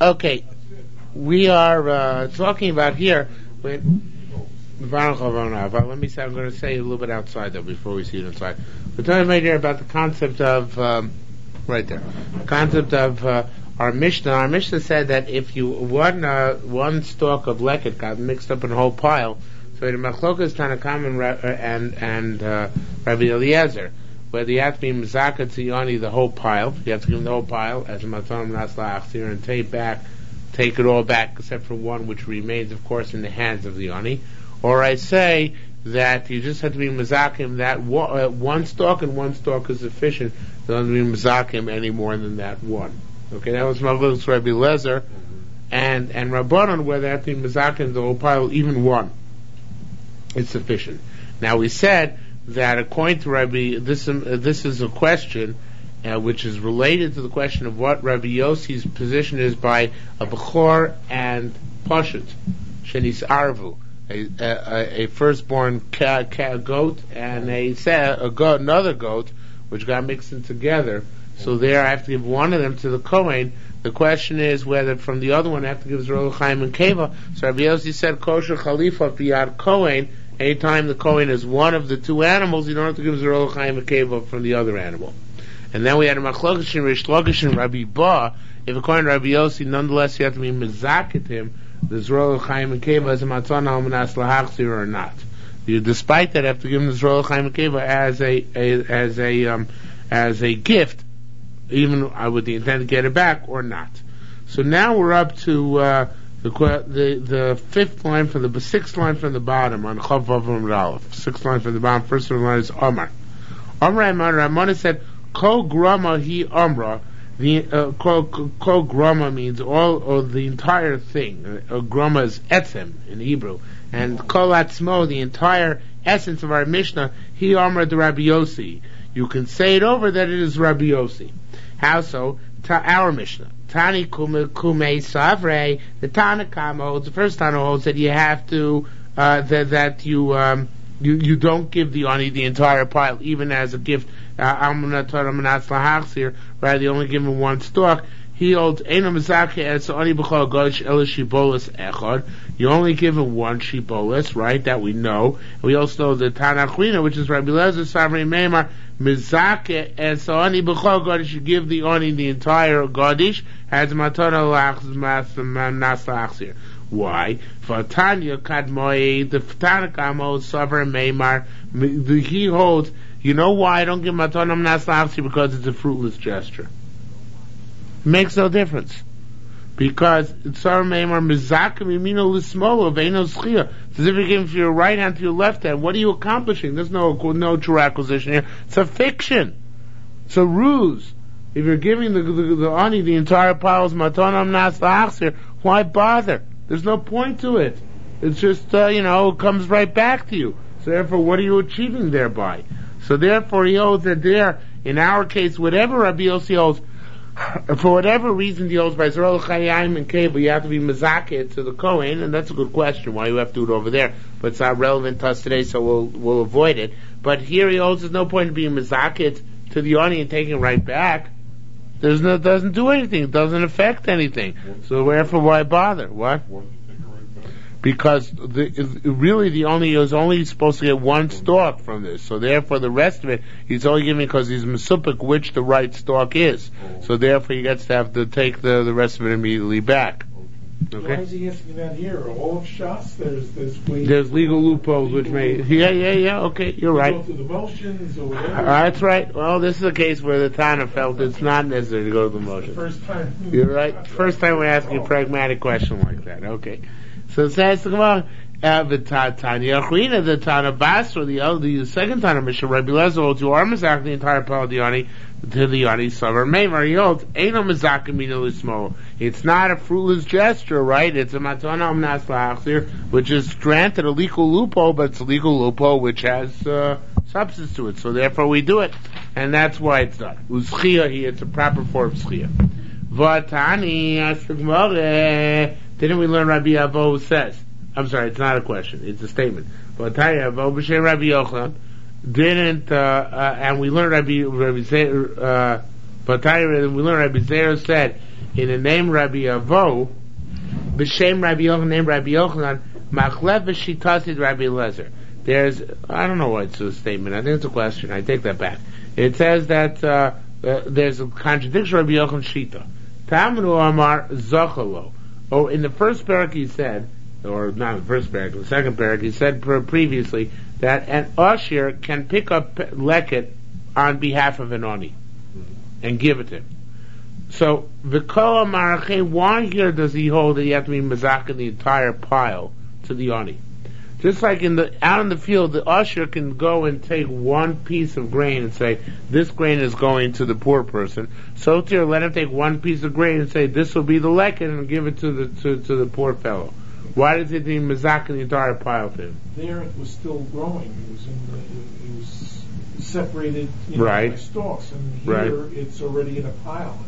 Okay, we are talking about here. Let me say, I'm going to say a little bit outside though before we see it inside. We're talking right here about the concept of right there, the concept of our Mishnah. Our Mishnah said that if you one stalk of leket got mixed up in a whole pile, so the machlokas Tanakam and Rabbi Eliezer, whether you have to be mezaka tziyani the whole pile, you have to give him the whole pile as a matam nasla achzir and take it all back except for one which remains, of course, in the hands of the ani. Or I say that you just have to be mezakim that one stalk and one stalk is sufficient. You don't have to be mezakim any more than that one. Okay, that was Mavlus Rabbi Lezer and Rabbanon, where they have to be mezakim the whole pile, even one. It's sufficient. Now we said that according to Rabbi, this is a question which is related to the question of what Rabbi Yossi's position is by a Bechor and Pashut, Shenis Arvu, a firstborn goat and another goat which got mixed in together. So there I have to give one of them to the Kohen. The question is whether from the other one I have to give Zerol Chaim and Keva. So Rabbi Yossi said kosher Khalifa Piyad Kohen. Anytime the Kohen is one of the two animals, you don't have to give Zerol Chaim and Keva from the other animal. And then we had a Machlokas and Rish Lakish and Rabbi Ba. If according to Rabbi Yossi, nonetheless you have to be mezaket him, the Zerol Chaim and Keva as a matzon al manas lahachzir or not. You, despite that, have to give him the Zerol Chaim and Keva as a gift, even with the intent to get it back or not. So now we're up to the fifth line from the sixth line from the bottom on Chav Vav Amud Aleph. Sixth line from the bottom. First line is Omar. Ramana said, Kol grama hi amra. The kol grama means all or the entire thing. Grama is etzem in Hebrew, and kol atzmo, the entire essence of our Mishnah. Hi amra de Rabbi Yossi. You can say it over that it is Rabbi Yossi. How so? Our Mishnah. Tani kume savre. The Tanakam holds. The first Tana holds that you have to that you don't give the ani the entire pile, even as a gift. Rather, you only give him one stalk. He holds you only give him one shibolis, right? That we know. And we also know the Tanachina, which is Rabbi Lezer Savri Meimar Mizake, and so ani b'chol gadish, you give the ani the entire gadish has matana nasla. Why? For Tanya Kadmoi, the Tanakam holds Savri Meimar. He holds. You know why I don't give matanam nasla? Because it's a fruitless gesture. It makes no difference. Because Tzar Meimar Mizakim Yimino Lismolo Veino Schia. It's as if you give from your right hand to your left hand. What are you accomplishing? There's no true acquisition here. It's a fiction. It's a ruse. If you're giving the ani the entire pile of matanam nasla, why bother? There's no point to it. It's just it comes right back to you. So therefore, what are you achieving thereby? So therefore, he holds that there, in our case, whatever Rabbi Yossi holds, for whatever reason he holds by Zerol Chaim and Keva, you have to be mezaket to the Kohen, and that's a good question, why you have to do it over there. But it's not relevant to us today, so we'll avoid it. But here he holds there's no point in being mezaket to the ani and taking it right back. It doesn't do anything, it doesn't affect anything. So therefore, why bother? What? Because the only is only supposed to get one stalk from this, so therefore the rest of it he's only giving because he's mesupik which the right stalk is. So therefore he gets to have to take the rest of it immediately back. Okay. Why is he asking that here? All of Shas, there's legal loopholes which may okay, you're right. Go through the motions or whatever. That's right. Well, this is a case where the Tana felt it's not necessary to go through the motions. First time. You're right. First time we're asking a pragmatic question like that. Okay. So it says the Gemara, the Tana Basra, the second Tana Mishnah, Rabbi Lezer holds you are mezak the entire pile of the ani to the ani Savar Meimar. He holds Eino mezak amino lismo. It's not a fruitless gesture, right? It's a matana nasla achzir, which is granted a legal loophole, but it's a legal loophole which has substance to it. So therefore we do it, and that's why it's done. Uschia here, it's a proper form of schia. Vatani asugmore. Didn't we learn Rabbi Avo says? I'm sorry, it's not a question, it's a statement. But Rabbi Yochanan didn't, and we learned Rabbi Zeir, we learned Rabbi Zeir said, in the name Rabbi Avo, b'shem Rabbi Yochanan, name Rabbi Yochanan, machlef b'shitasid Rabbi Eliezer. There's, I don't know why it's a statement. I think it's a question. I take that back. It says that there's a contradiction of Rabbi Yochanan Shita. Tamnu Amar Zochalo. Oh, in the first parak he said, or not in the first parak, the second parak, he said previously that an Usher can pick up leket on behalf of an Oni and give it to him. So, V'kol Amarache, why here does he hold that you have to be Mazaka the entire pile to the Oni? Just like out in the field, the usher can go and take one piece of grain and say, this grain is going to the poor person. So too, let him take one piece of grain and say, this will be the leket, and give it to the poor fellow. Why does it need mezak in the entire pile to him? There it was still growing. It was separated right. by stalks, and here it's already in a pile.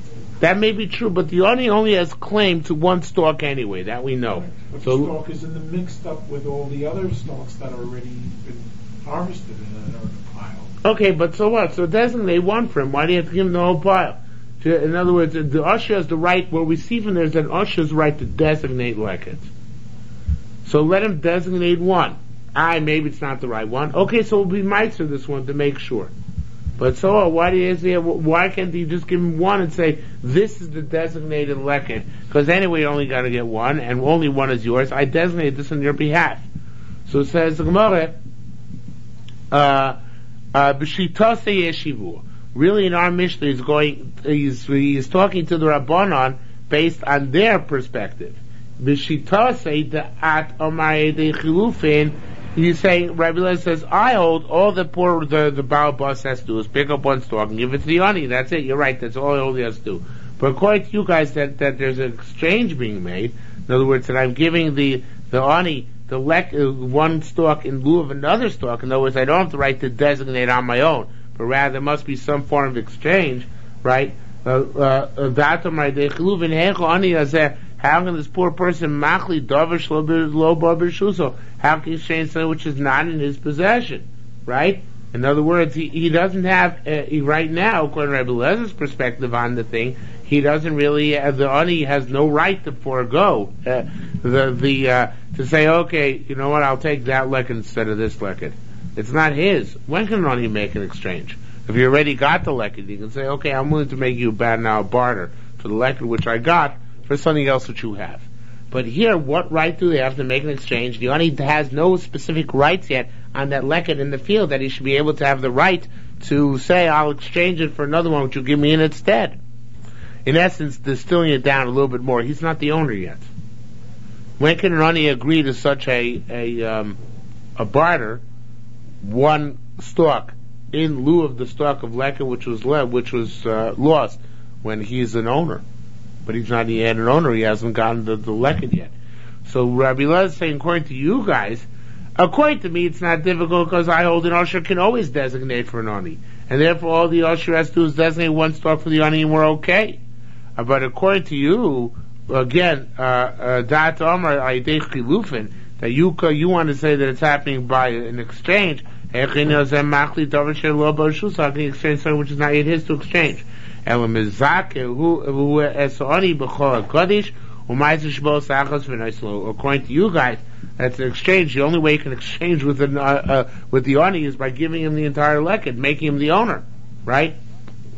That may be true, but the Oni only has claim to one stalk anyway, that we know. Right. But so the stalk is mixed up with all the other stalks that are already been harvested and are in the pile. Okay, but so what? So designate one for him. Why do you have to give him the whole pile? In other words, the usher has the right, what we see from there is that usher's right to designate leket. So let him designate one. Maybe it's not the right one. Okay, so we'll be mitzer this one to make sure. But so why can't you just give him one and say, this is the designated leket? Because anyway, you're only going to get one, and only one is yours. I designate this on your behalf. So it says the Gemara, b'shitase yeshivu. Really, in our Mishnah, he's talking to the Rabbanon based on their perspective. B'shitase da'at omar de chilufin. You say, Rabbi Eliezer says, I hold all the Baal Bas has to do is pick up one stalk and give it to the Ani. That's it. You're right. That's all he has to do. But according to you guys, that there's an exchange being made. In other words, that I'm giving the Ani one stalk in lieu of another stalk. In other words, I don't have the right to designate on my own, but rather there must be some form of exchange, right? How can this poor person machli davar lo b'shuso? How can he exchange something which is not in his possession? Right? In other words, he doesn't have right now, according to Rabbi Eliezer perspective on the thing, he doesn't really. The Ani has no right to forego to say, okay, you know what? I'll take that leket instead of this leket. It's not his. When can an Ani make an exchange? If you already got the leket, you can say, okay, I'm willing to make you a barter for the leket which I got for something else that you have. But here, what right do they have to make an exchange? The Ani has no specific rights yet on that leket in the field that he should be able to have the right to say, I'll exchange it for another one which you give me in its stead. In essence, distilling it down a little bit more, he's not the owner yet. When can an Ani agree to such a barter, one stalk in lieu of the stalk of leket which was lost when he's an owner? But he's not yet an owner. He hasn't gotten the leket yet. So Rabbi Eliezer is saying, according to you guys, according to me, it's not difficult because I hold an usher can always designate for an Ani, and therefore all the usher has to do is designate one stalk for the Ani, and we're okay. But according to you, again, dat Omar aydei chilufin, that you want to say that it's happening by an exchange. How can you exchange something which is not yet his to exchange? According to you guys, that's an exchange. The only way you can exchange with the Ani is by giving him the entire leket, making him the owner, right?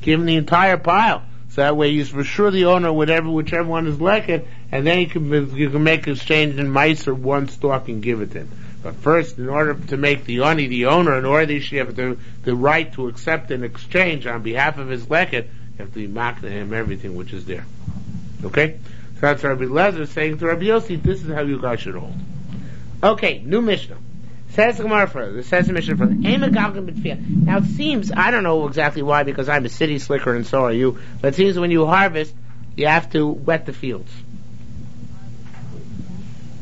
Give him the entire pile. So that way he's for sure the owner, whichever one is leket, and then you can make an exchange in mice or one stalk and give it to him. But first, in order to make the Ani the owner, in order they should have the right to accept an exchange on behalf of his leket, you have to be makna him everything which is there. Okay? So that's Rabbi Eliezer saying to Rabbi Yossi, this is how you guys should hold. Okay, new Mishnah. Says the Gemara further. Says the Mishnah further. Now it seems, I don't know exactly why, because I'm a city slicker and so are you, but it seems when you harvest, you have to wet the fields.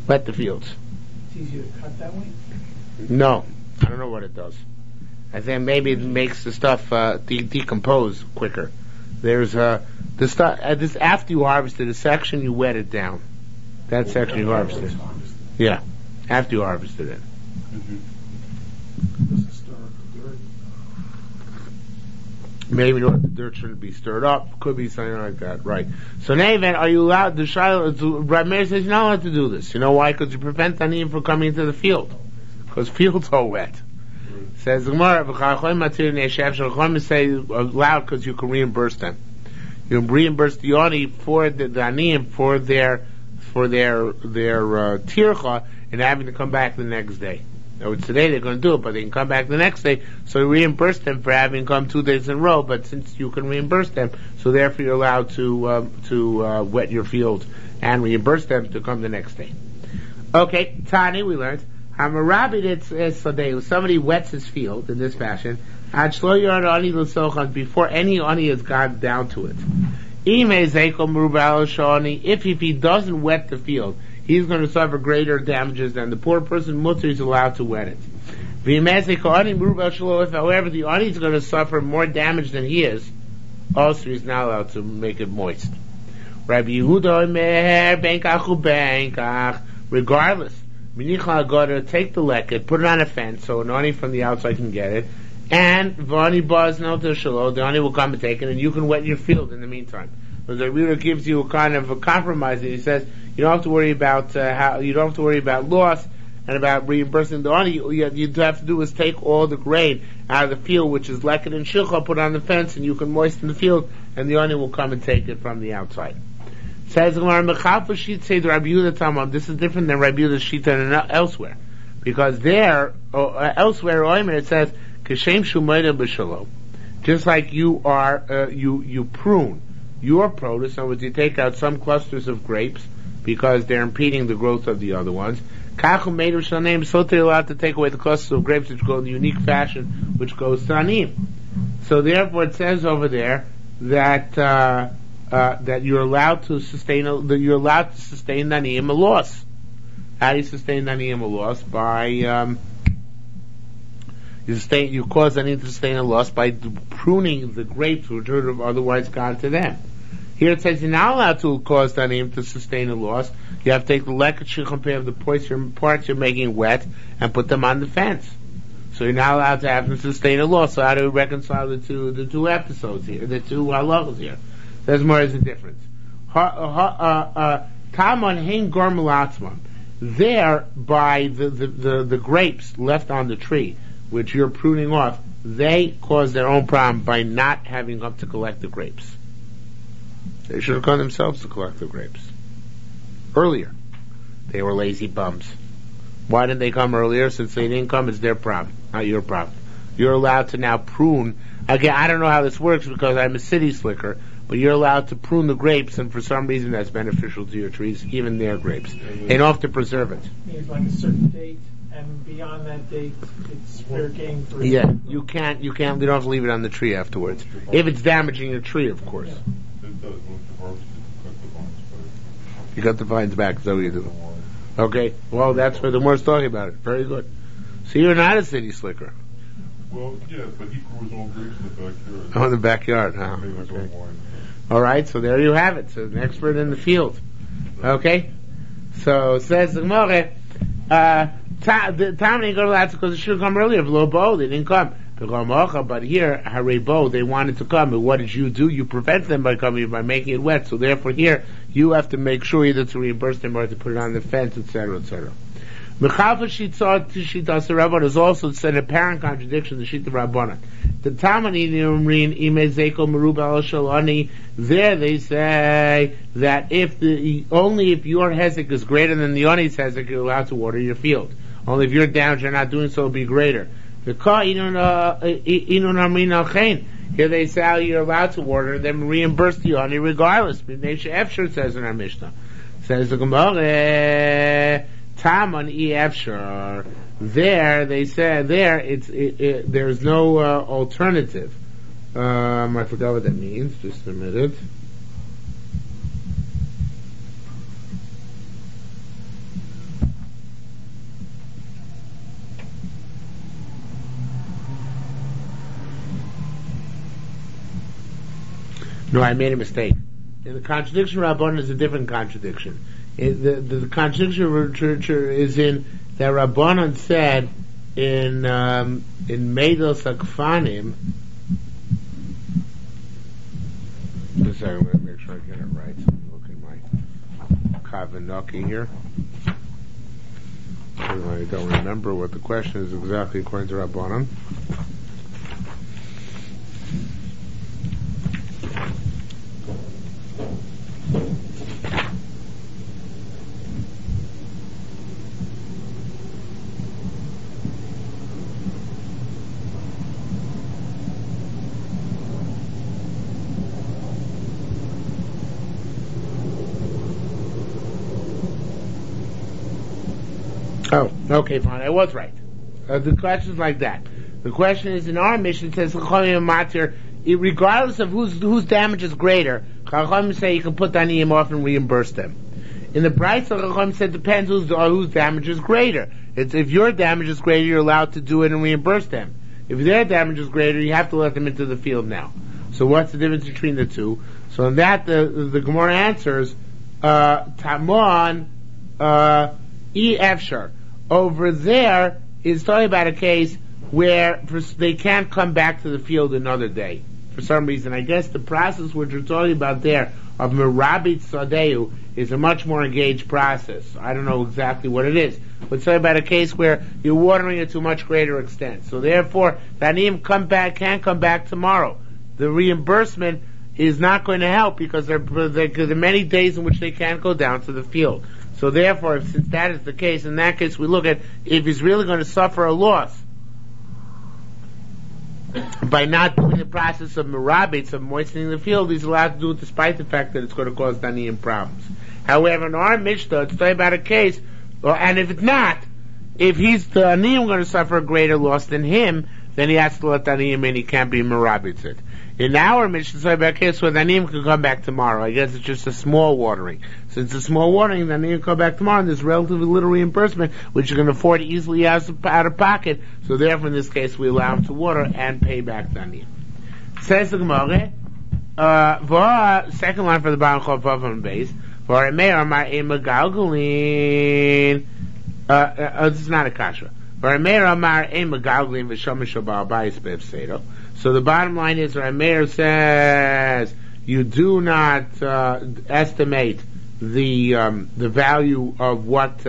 Wet the fields. It's easier to cut that way? No. I don't know what it does. I think maybe it makes the stuff decompose quicker. There's the stuff this after you harvested a section, you wet it down. That section you harvested. Yeah, after you harvested it. Maybe the dirt shouldn't be stirred up. Could be something like that, right? So now, even are you allowed? Rabbi Meir says you're not allowed to do this. You know why? Because you prevent Aniyim from coming into the field. Because fields are wet. Says the Gemara, "V'chachom say allowed because you can reimburse them. You can reimburse the Ani for the Aniyim for their tircha and having to come back the next day. Now, today they're going to do it, but they can come back the next day, so you reimburse them for having come 2 days in a row, but since you can reimburse them, so therefore you're allowed to wet your field and reimburse them to come the next day. Okay, Tani, we learned, somebody wets his field in this fashion, before any ani has gone down to it. If he doesn't wet the field, he's going to suffer greater damages than the poor person. Mutter is allowed to wet it. If, however, the ani is going to suffer more damage than he is, also he's not allowed to make it moist. Rabbi Yehuda regardless, take the leket, put it on a fence so an ani from the outside can get it, and the ani will come and take it, and you can wet your field in the meantime. But the Rebbe gives you a kind of a compromise, and he says you don't have to worry about loss and about reimbursing the ani. You have to do is take all the grain out of the field, which is leket and shilcha, put on the fence, and you can moisten the field, and the ani will come and take it from the outside. Says the Rabbi Yehuda Tamam. This is different than Rabbi Yehuda's shita and elsewhere, because there elsewhere it says Kashem Shumayda b'Shalom. Just like you are, you prune your produce. In other words, you take out some clusters of grapes because they're impeding the growth of the other ones. Kachum made of Shanim, so they're allowed to take away the clusters of grapes which go in the unique fashion which goes to Anim. So therefore, it says over there that that you're allowed to sustain Anim a loss. How do you sustain Anim a loss? By you cause any to sustain a loss by pruning the grapes which would have otherwise gone to them. Here it says you're not allowed to cause the anim to sustain a loss. You have to take the leket shechapeh of the parts you're making wet and put them on the fence. So you're not allowed to have them sustain a loss. So how do we reconcile the two episodes here, the two halachos here? There's more as a difference. Taman hein gormelatzman. There, by the grapes left on the tree, which you're pruning off, they cause their own problem by not having come to collect the grapes. They should have come themselves to collect the grapes earlier. They were lazy bums. Why didn't they come earlier? Since they didn't come, it's their problem, not your problem. You're allowed to now prune. Again, I don't know how this works because I'm a city slicker, but you're allowed to prune the grapes, and for some reason that's beneficial to your trees, even their grapes. They don't have to preserve it. Means like a certain date, and beyond that date, it's fair game for. Yeah, you don't have to leave it on the tree afterwards. If it's damaging your tree, of course. It does. You cut the vines back, so you do. Okay, well, that's where the Moor's talking about it. Very good. So you're not a city slicker. Well, yeah, but he grew his own grapes in the backyard. Oh, in the backyard, huh? Okay. All right, so there you have it. So an expert in the field. Okay? So says the Gemara, the time didn't go to that because it should have come earlier. They didn't come. But here, Harebo, they wanted to come. And what did you do? You prevent them by coming by making it wet. So therefore here, you have to make sure either to reimburse them or to put it on the fence, etc., etc. Mechalfa Shita Shita Rabban is also an apparent contradiction to Shita Rabbanan. The Tamani Nimrin Ime Zeko Merubal Shalani. There they say that only if your hezek is greater than the Oni's hezek, you're allowed to water your field. Only if you're down, you're not doing so, it'll be greater. The Ka Inun Amrin Al Chain. Here they say you're allowed to water, then reimburse the Oni regardless. B'nei Efshar says in our Mishnah. Says the Gemara. Taman Efshar. There they said there's no alternative. I forgot what that means. Just a minute. No, I made a mistake. The contradiction of Rabbanan is a different contradiction. The contradiction is in that Rabbanan said in Meidos Akfanim second, let me make sure I get it right. Look at my Kavanaki here. I don't remember what the question is exactly according to Rabbanan. Oh, okay, fine. I was right. The question is like that. The question is in our mission, it says, regardless of whose damage is greater, Chacham say you can put the aniyim off and reimburse them. In the Brayso, Chacham said depends whose damage is greater. If your damage is greater, you're allowed to do it and reimburse them. If their damage is greater, you have to let them into the field now. So what's the difference between the two? So in that, the Gemara answers, Tamon, Efshar. Over there is talking about a case where they can't come back to the field another day for some reason. I guess the process which we're talking about there of merabit sadeu is a much more engaged process. I don't know exactly what it is, but it's talking about a case where you're watering it to a much greater extent. So therefore, the aniyim can't come back tomorrow. The reimbursement is not going to help because there are many days in which they can't go down to the field. So therefore, since that is the case, in that case we look at if he's really going to suffer a loss by not doing the process of merabitz, of moistening the field, he's allowed to do it despite the fact that it's going to cause daniyim problems. However, in our Mishnah, it's talking about a case, and if it's not, if he's the aniyim going to suffer a greater loss than him, then he has to let daniyim in, he can't be merabitz it. In our Mishnah, it's talking about a case where the aniyim can come back tomorrow. I guess it's just a small watering. Since it's a small watering, then you come back tomorrow, and there's relatively little reimbursement, which you can afford easily out of pocket. So therefore, in this case, we allow him to water and pay back the aniyim. Says the Gemara, second line for the bottom of on base. This is not a kasha. So the bottom line is, Rameir says you do not estimate the value of what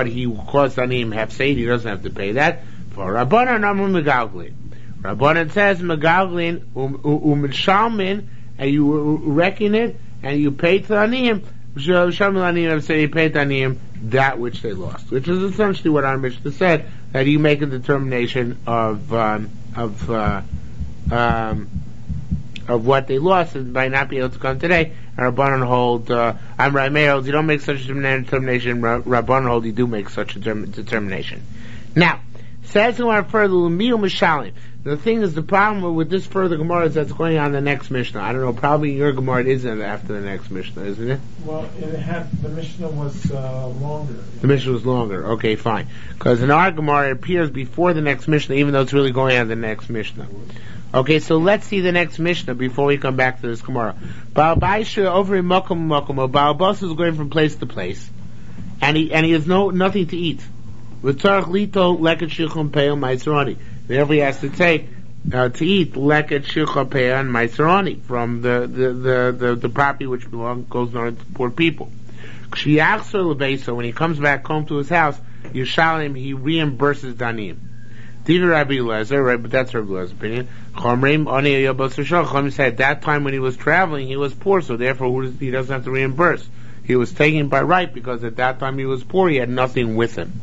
he caused on him hafseid. He doesn't have to pay that. For Rabbanan Amru Megalglin. Rabbanan says Megalglin u'mishalmin, and you reckon it and you pay to aniyim. Say you pay to aniyim that which they lost, which is essentially what our Mishnah said, that you make a determination of what they lost and by not being able to come today. And Rabbanan hold, Rameir holds, you don't make such a determination. Rabbanan hold, you do make such a determination. Now, says who are further l'miu mishalim. The thing is, the problem with this further Gemara is that's going on the next Mishnah. I don't know, probably your Gemara isn't after the next Mishnah, isn't it? Well, the Mishnah was longer. The Mishnah was longer. Okay, fine. Because in our Gemara it appears before the next Mishnah, even though it's really going on the next Mishnah. Okay, so let's see the next Mishnah before we come back to this Gemara. Baal Baisha over in Mokum Mokum. Baal Bas is going from place to place, and he has nothing to eat. V'tarach lito leket shichum peah ma'israni. Therefore, he has to take to eat leket shichum peah and ma'israni from the property which goes on to poor people. So when he comes back home to his house, Yerushalmi, he reimburses danim. Diva Rabbi Eliezer, right? But that's Rabbi Eliezer opinion. Chomrim said at that time when he was traveling, he was poor, so therefore he doesn't have to reimburse. He was taken by right because at that time he was poor, he had nothing with him.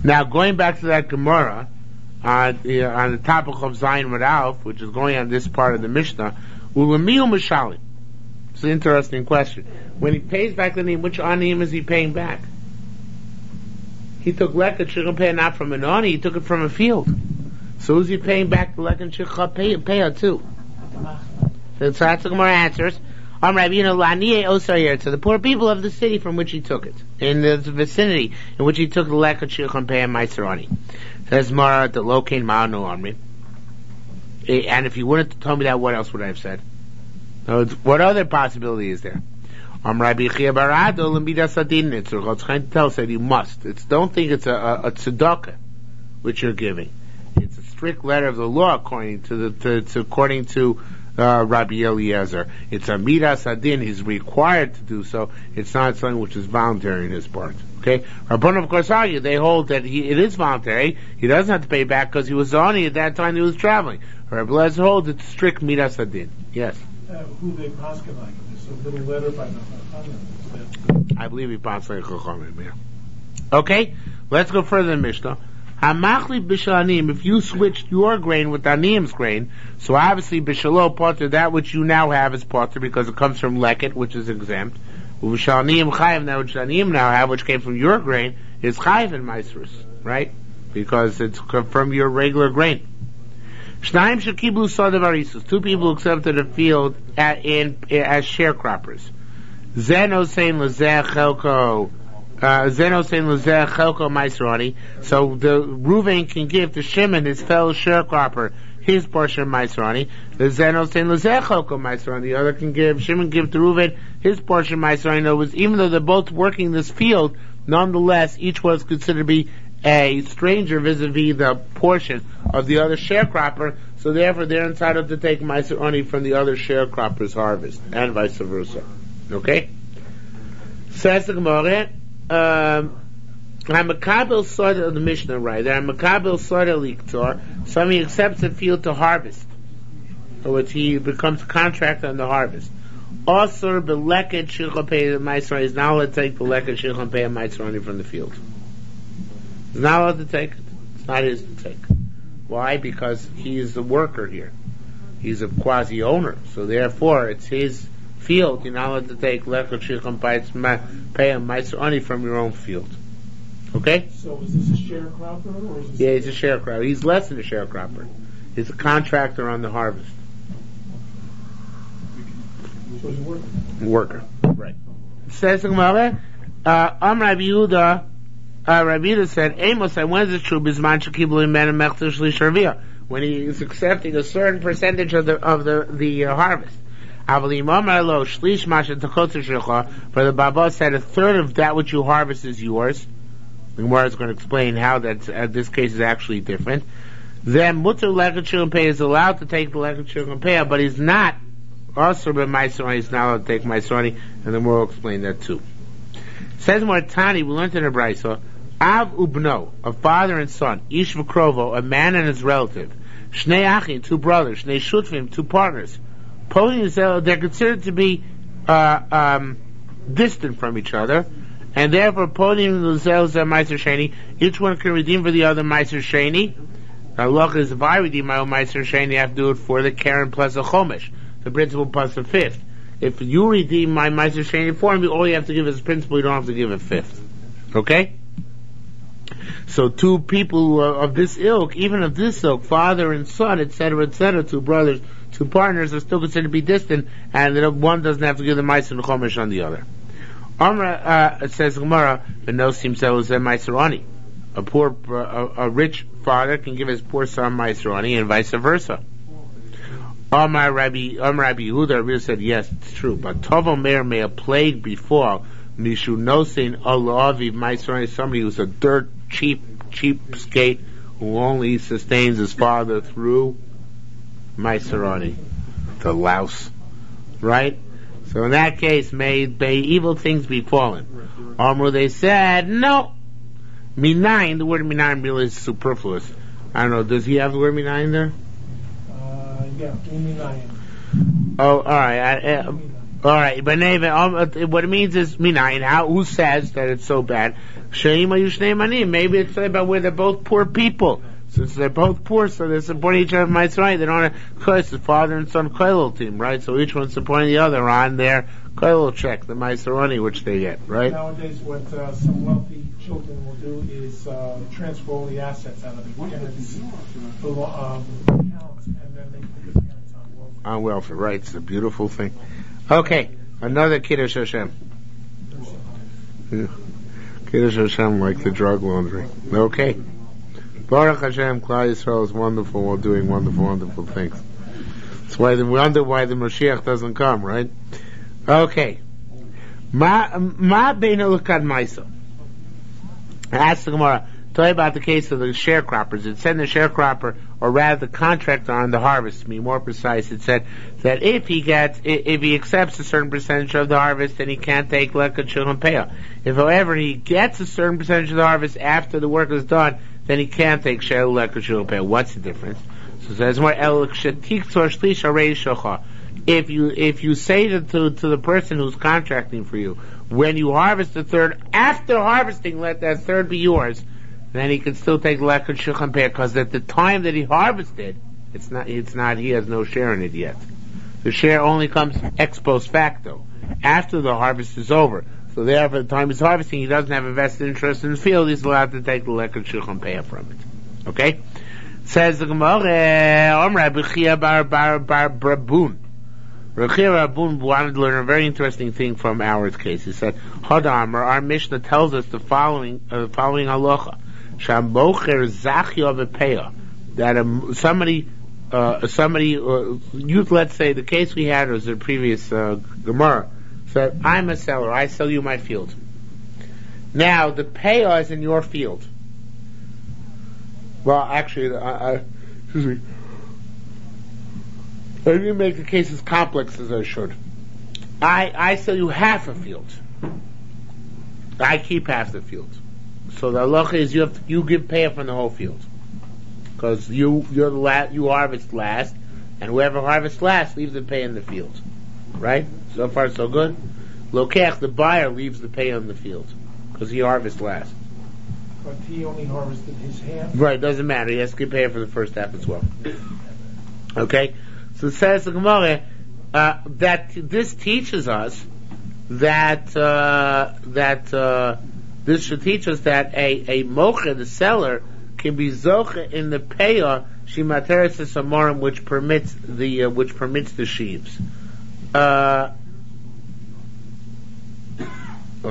Now, going back to that Gemara, on the topic of Zayin Radalf, which is going on this part of the Mishnah, Ulamiyu Mishalim. It's an interesting question. When he pays back the name, which aniyim is he paying back? He took leket shichum peah not from an ani, he took it from a field. So who's he paying back the leket shichum peah to? So that's the Gemara answers. To the poor people of the city from which he took it, in the vicinity in which he took the leket shichum peah ma'israni. Says Mara the locain ma'anu amri. And if you wouldn't have told me that, what else would I have said? What other possibility is there? Rabbi Chia Barado l'midas adin. It's trying to tell said you must. Don't think it's a tzedakah which you're giving. It's a strict letter of the law according to Rabbi Eliezer. It's a midas adin. He's required to do so. It's not something which is voluntary in his part. Okay? Rabbanan, of course, argue. They hold that it is voluntary. He doesn't have to pay back because he was only at that time he was traveling. Rabbi Eliezer holds it's strict midas adin. Yes. Who they paskin like? There's a little letter by the I believe he paskin like Chachamim. Yeah. Okay? Let's go further in Mishnah. Hamachli b'shalanim, if you switched your grain with Aniyim's grain, so obviously b'shalo potter, that which you now have is potter because it comes from leket, which is exempt. B'shalaniyim chayiv, that which Aniyim now have, which came from your grain, is chayiv in Maisrus, right? Because it's from your regular grain. Shnayim shekiblu sodav arisus, two people accepted a field as sharecroppers. Zeno saying lezeh chelko. Zeno saying Lezeh Chelko Maisrani. So the Reuven can give to Shimon, his fellow sharecropper, his portion of Maisrani. The Zeno saying Lezeh Chelko Maisrani. The other can give, Shimon give to Reuven his portion of Maisrani. Even though they're both working this field, nonetheless, each was considered to be a stranger vis-a-vis the portion of the other sharecropper. So therefore, they're entitled to take Maisrani from the other sharecropper's harvest, and vice versa. Okay? Says the Gemara. I'm a kabel sort of the Mishnah right there. I'm a kabel sort of liktor. So he accepts a field to harvest, or which he becomes a contractor on the harvest. Also, the leket shilchon peah ma'asroni is not allowed to take the leket shilchon peah ma'asroni from the field. He's not allowed to take it. It's not his to take. Why? Because he is the worker here. He's a quasi owner. So therefore, it's his field. You're not allowed to take leket shilchon peah ma'asroni from your own field. Okay? So is this a sharecropper or is this? Yeah, he's a sharecropper. He's less than a sharecropper. He's a contractor on the harvest. So he's a worker. Worker. Right. Says the Gemara, Rabbi Yehuda said, Amos, when is it true? Bisman shekiblu imen mechzer shlish arvia. When he is accepting a certain percentage of the harvest. For the Baba said a third of that which you harvest is yours. The Gemara is going to explain how that this case is actually different. Then mutter leket shilchon peah is allowed to take the leket shilchon peah, but he's not also by Maisroni. He's not allowed to take Maisroni, and then we'll explain that too. It says more Tani, we learned in the Brayso, Av ubno, a father and son, Ish v'krovo, a man and his relative, Shnei achin, two brothers, Shnei shutfim, two partners. They're considered to be distant from each other, and therefore podim themselves a meiser sheni. Each one can redeem for the other meiser sheni. Look, is if I redeem my own meiser sheni, I have to do it for the Karen plus a chomesh, the principal plus a fifth. If you redeem my meiser sheni for me, all you have to give is principal. You don't have to give a fifth. Okay. So two people of this ilk, even of this ilk, father and son, etc., two brothers, two partners, are still considered to be distant, and one doesn't have to give the meiser and chomesh on the other. It says Gemara, "V'nosim selus meiserani." A rich father can give his poor son meiserani, and vice versa. Rabbi Yehuda said, yes, it's true, but Tovo Meir, may a plague befall Mishu nosein alavi meiserani, somebody who's a dirt cheapskate who only sustains his father through meiserani, the louse, right? So in that case, may evil things befallen. They said, no. Minayin, the word minayin really is superfluous. I don't know, does he have the word minayin there? Yeah, minayin. Oh, alright. Alright, but what it means is minayin, who says that it's so bad? Maybe it's about where they're both poor people. Since they're both poor, so they're supporting each other. Right? They don't have the father and son koilel team, right? So each one's supporting the other on their koilel check, the meiseroni, which they get, right? Nowadays, what some wealthy children will do is transfer all the assets out of the parents' accounts, and then they put the parents on welfare. On welfare, right? It's a beautiful thing. Okay, another Kiddush Hashem. Kiddush Hashem, like the drug laundry. Okay. Baruch Hashem, Klal Yisrael is wonderful while doing wonderful things. That's why we wonder why the Mashiach doesn't come, right? Okay. Ma beina l'kad ma'isa. Ask the Gemara, Tell you about the case of the sharecroppers. It said in the sharecropper, or rather the contractor on the harvest, to be more precise, it said that if he accepts a certain percentage of the harvest, then he can't take Yerushalmi Peah. If, however, he gets a certain percentage of the harvest after the work is done, then he can't take Yerushalmi Peah. What's the difference? So it says more, if you say to the person who's contracting for you, when you harvest the third, after harvesting, let that third be yours, then he can still take Yerushalmi Peah, because at the time that he harvested, it's not, he has no share in it yet. The share only comes ex post facto, after the harvest is over. So therefore, at the time he's harvesting, he doesn't have a vested interest in the field, he's allowed to take the Yerushalmi Peah from it. Okay? Says the Gemara, Rabbi Chia bar Brabun. Rabbi Chia Brabun wanted to learn a very interesting thing from our case. He said, Hadam, or our Mishnah tells us the following halacha. Shambocher zachyo v'peah, that somebody, let's say the case we had was the previous Gemara, said, I'm a seller, I sell you my field. Now, the peah is in your field. Well, actually, excuse me, I didn't make the case as complex as I should. I sell you half a field. I keep half the field. So the halacha is you give peah from the whole field, because you harvest last, and whoever harvests last leaves the peah in the field, right? So far so good. Lokech, the buyer, leaves the peah in the field because he harvests last. But he only harvested his half. Right, doesn't matter. He has to give peah for the first half as well. Okay, so it says the Gemara that this teaches us that this should teach us that a mocher, the seller, can be zoche in the peah shimateres samorim, which permits the sheaves. Let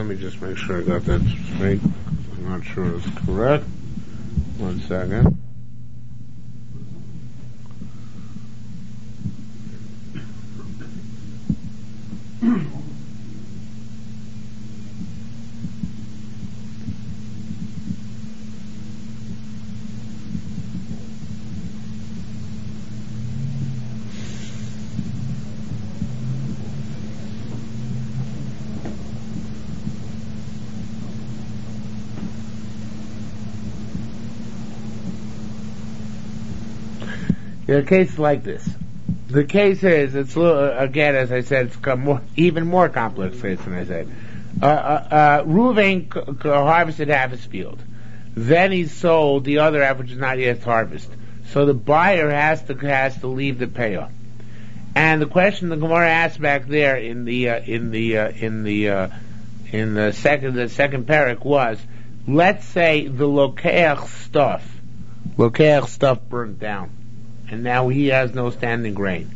me just make sure I got that straight. I'm not sure it's correct. 1 second. The case is like this. The case is, it's again, as I said, it's become even more complex than I said. Reuven harvested half his field. Then he sold the other half, which is not yet harvested. So the buyer has to leave the peah. And the question the Gemara asked back there in the second parak was, let's say the lokeach stuff burned down, and now he has no standing grain.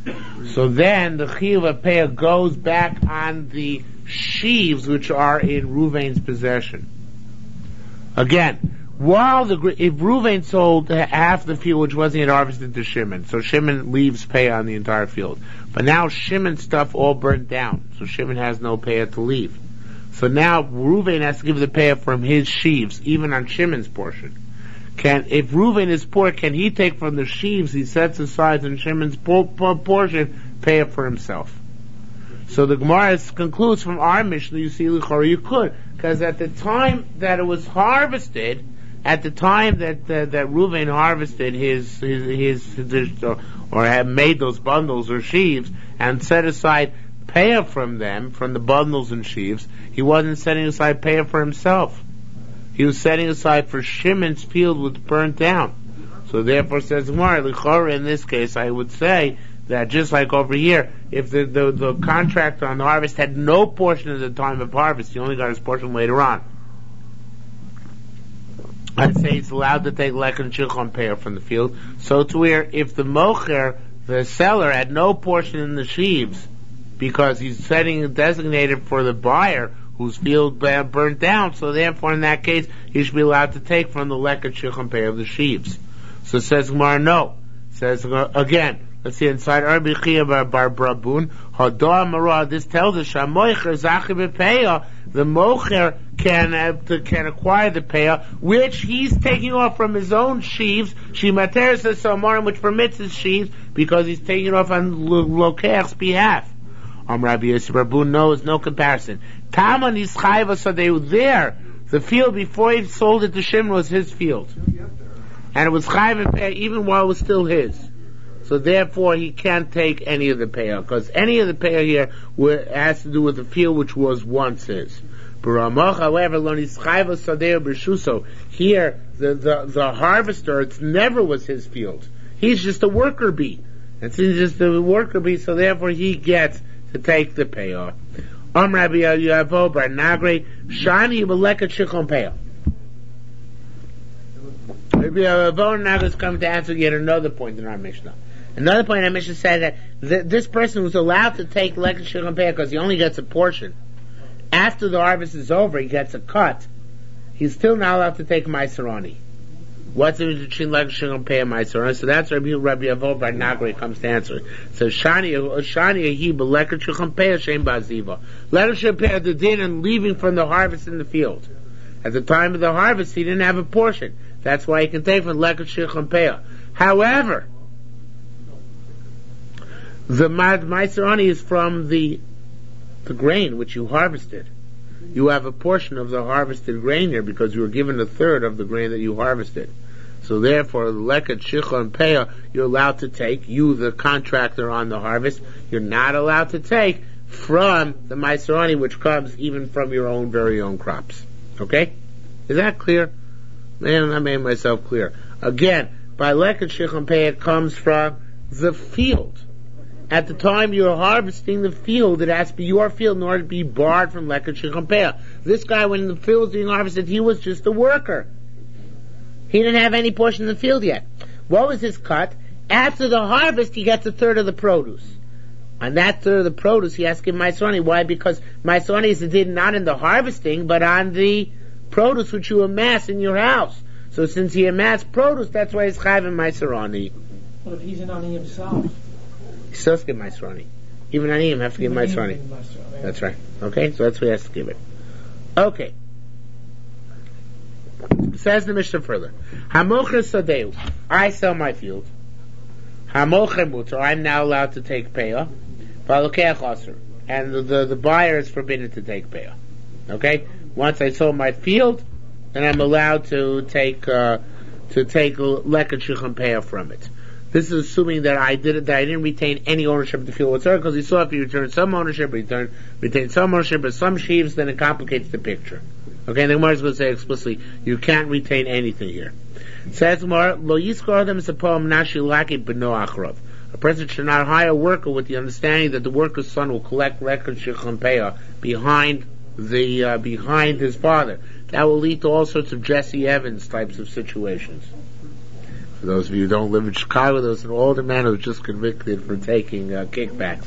So then the chiyuv of peah goes back on the sheaves which are in Reuven's possession. Again, if Reuven sold half the field which wasn't yet harvested to Shimon, so Shimon leaves peah on the entire field. But now Shimon's stuff all burnt down, so Shimon has no peah to leave. So now Reuven has to give the peah from his sheaves, even on Shimon's portion. If Reuven is poor, can he take from the sheaves he sets aside in Shimon's portion, peah for himself? So the Gemara concludes from our Mishnah, you see, you could, because at the time that it was harvested, at the time that Reuven harvested his or had made those bundles or sheaves and set aside peah from them, from the bundles and sheaves, he wasn't setting aside peah for himself. He was setting aside for Shimon's field which burnt down. So therefore, says Gemara, l'chora, in this case, I would say that just like over here, if the contractor on the harvest had no portion at the time of harvest, he only got his portion later on, I'd say he's allowed to take Yerushalmi Peah from the field. So to where if the mocher, the seller, had no portion in the sheaves, because he's setting designated for the buyer whose field burnt down, so therefore in that case he should be allowed to take from the Yerushalmi Peah of the sheaves. So says Gemara, no. Says again, let's see inside Rabbi Chia bar Brabun, Hadar Marah, this tells us Shamoicher Zachi B'Peah, the mocher can acquire the peah, which he's taking off from his own sheaves, shimateres samarim, which permits his sheaves, because he's taking it off on Lokech's behalf. Rabbi Yosef Rabun knows no comparison. Taman is chayva, so they were there. The field before he sold it to Shimon was his field, and it was chayva even while it was still his. So therefore, he can't take any of the peah, because any of the peah here has to do with the field which was once his. However, here the harvester, it never was his field. He's just a worker bee. And since he's just a worker bee, so therefore he gets to take the peah. Rabbi Yavo bar Nagre Shani Beleket Shichon Peah. Rabbi Yavo Nagre is coming to answer yet another point in our Mishnah. Another point in our Mishnah said that this person was allowed to take Leket Shichon Peah because he only gets a portion. After the harvest is over, he gets a cut. He's still not allowed to take Maiserani. What's the difference between Leket Shichon Peah and Maiserani? So that's Rabbi Yavo bar Nagre comes to answer. So Shani he Beleket Shichon Peah Shem Baziva. Leket Shichon Peah the din and leaving from the harvest in the field. At the time of the harvest, he didn't have a portion. That's why he can take from Leket Shichon Peah. However, the Maiserani is from the grain which you harvested. You have a portion of the harvested grain here because you were given a third of the grain that you harvested. So therefore, Leket Shichon Peah, you're allowed to take, you the contractor on the harvest, you're not allowed to take from the Maiserani, which comes even from your own very own crops. Okay? Is that clear? Man, I made myself clear. Again, by Leket Shichon Peah, it comes from the field. At the time you're harvesting the field, it has to be your field in order to be barred from Leket Shichon Peah. This guy, when the field was being harvested, he was just a worker. He didn't have any portion of the field yet. What was his cut? After the harvest, he gets a third of the produce. On that third of the produce, he has to give Maiserani. Why? Because Maiserani is did not in the harvesting, but on the produce which you amass in your house. So since he amassed produce, that's why he's chayv in Maiserani. But if he's an ani himself, he still has to give Maiserani. Even Aniyim have to give Maiserani. That's right. Okay, so that's what he has to give it. Okay. Says the Mishnah further. Hamocher Sadeu. I sell my field. Hamocher Mutar. I'm now allowed to take peah. V'alokeach Aser. And the buyer is forbidden to take peah. Okay? Once I sold my field, then I'm allowed to take Leket Shichon Peah from it. This is assuming that I didn't retain any ownership of the field whatsoever, because he saw if you return some ownership, retain some ownership, but some sheaves, then it complicates the picture. Okay, the Gemara is going to say explicitly, you can't retain anything here. It says Gemara, Lo Yiskor Adam Sapom Nashi Laki B'no Achrov. A person should not hire a worker with the understanding that the worker's son will collect Leket Shichon Peah behind his father. That will lead to all sorts of Jesse Evans types of situations. For those of you who don't live in Chicago, there's an older man who was just convicted for taking kickbacks.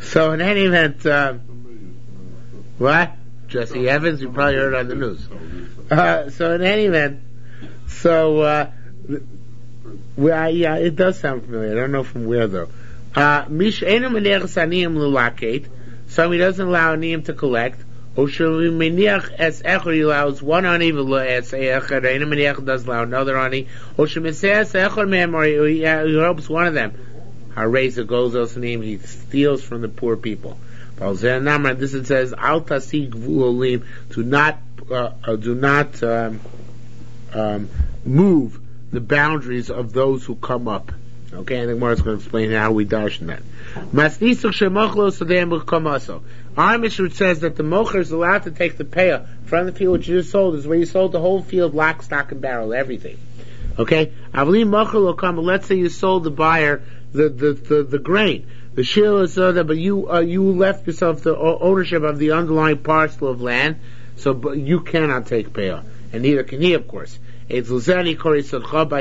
So in any event, what? Jesse Evans? You probably heard on the news. So in any event, yeah, it does sound familiar. I don't know from where though. Somebody doesn't allow Aniyim to collect. He allows one ani, does allow another ani. He helps one of them. He steals from the poor people. This it says, do not move the boundaries of those who come up. Okay, and the Gemara is going to explain how we darshan that. Our Mishnah says that the mocher is allowed to take the peah from the field which you just sold, is where you sold the whole field, lock, stock, and barrel, everything. Okay? Let's say you sold the buyer the grain. The shiur is so that, but you left yourself the ownership of the underlying parcel of land, but you cannot take peah. And neither can he, of course. It's by